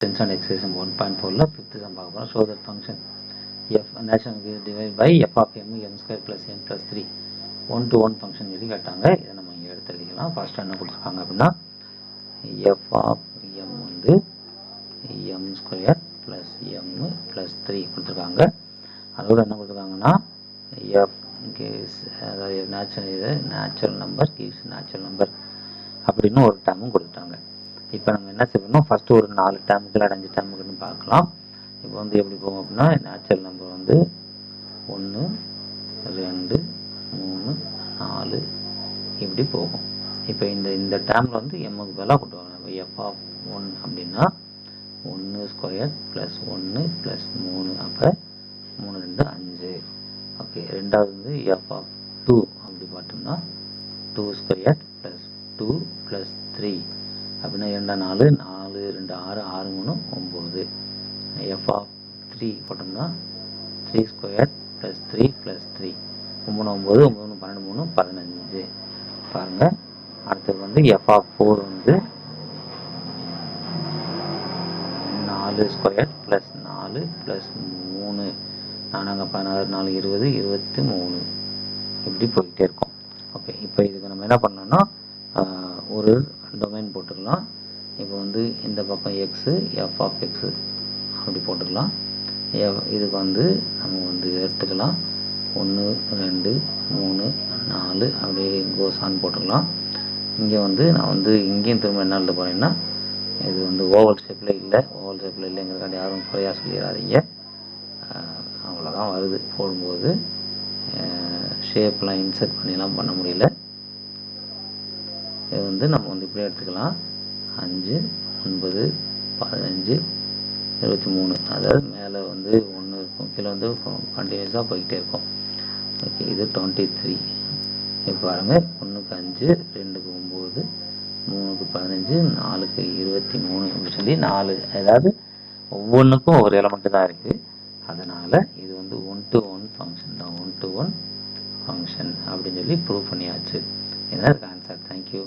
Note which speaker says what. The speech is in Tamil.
Speaker 1: and exercise 1.4 fifth sum பார்க்க போறோம். Show that function f natural divided by f of m m square plus m plus 3 1 to 1 function சொல்லி கேட்டாங்க. இதை நம்ம இங்கே எடுத்து எழுதிக்கலாம். ஃபர்ஸ்ட் என்ன கொடுத்துருக்காங்க அப்படின்னா f of m வந்து m square plus m plus 3 கொடுத்துருக்காங்க. அதோட என்ன கொடுத்துருக்காங்கன்னா f gives அதாவது natural number gives natural number அப்படின்னு ஒரு டேர்மும் கொடுத்துட்டாங்க. இப்போ நம்ம என்ன செய்யணும், ஃபஸ்ட்டு ஒரு 4 டேர்முக்கு 5 டேர்முக்குன்னு பார்க்கலாம். இப்போ வந்து எப்படி போகும் அப்படின்னா நேச்சுரல் நம்பர் வந்து 1 2 3 4 இப்படி போகும். இப்போ இந்த டேர்மில் வந்து எம்முக்கு பதிலாக கொடுத்துருவாங்க. எஃப் ஆஃப் 1 அப்படின்னா 1 ஸ்கொயர் ப்ளஸ் 1 ப்ளஸ் 3 அப்போ 3 2 5. ஓகே, ரெண்டாவது வந்து எஃப் ஆஃப் 2 அப்படி பார்த்தோம்னா 2 ஸ்கொயர் ப்ளஸ் 2 ப்ளஸ் 3 அப்படின்னா 2 4 4 2 6 6 3 9. எஃப் ஆஃப் 3 போட்டோம்னா 3 ஸ்கொயர் ப்ளஸ் 3 ப்ளஸ் 3 9 9 9 12 3 15. பாருங்கள், அடுத்தது வந்து எஃப் ஆஃப் 4 வந்து 4 ஸ்கொயர் ப்ளஸ் 4 ப்ளஸ் 3 4 16 4 20 23 இப்படி போய்கிட்டே இருக்கும். ஓகே, இப்போ இதுக்கு நம்ம என்ன பண்ணோம்னா ஒரு டொமைன் போட்டுக்கலாம். இப்போ வந்து இந்த பக்கம் எக்ஸு எஃப் ஆஃப் எக்ஸு அப்படி போட்டுக்கலாம். இதுக்கு வந்து நம்ம வந்து எடுத்துக்கலாம் 1 2 3 4 அப்படியே கோசான் போட்டுக்கலாம். இங்கே வந்து நான் வந்து இங்கேயும் திரும்ப என்ன எழுத போகிறேன்னா இது வந்து ஓவல் ஷேப்பில் இல்லைங்கிறக்காண்டி யாரும் குறையாக சொல்லிடாதீங்க. அவ்வளோதான் வருது. போடும்போது ஷேப்லாம் இன்சர்ட் பண்ணிலாம் பண்ண முடியல. இது வந்து நம்ம வந்து இப்படி எடுத்துக்கலாம் 5 9 15 23. அதாவது மேலே வந்து 1 இருக்கும், கீழே வந்து கண்டினியூஸாக போய்கிட்டே இருக்கும். ஓகே, இது 23. இப்போ பாருங்கள் 1க்கு 5 2க்கு 9 3க்கு 15 4க்கு 23 அப்படி சொல்லி 4, அதாவது ஒவ்வொன்றுக்கும் ஒவ்வொரு எலமெண்ட்டு தான் இருக்குது. அதனால் இது வந்து 1 to 1 ஃபங்க்ஷன் தான். 1 to 1 ஃபங்க்ஷன் அப்படின்னு சொல்லி ப்ரூவ் பண்ணியாச்சு. இதுதான் ஆன்சர். தேங்க்யூ.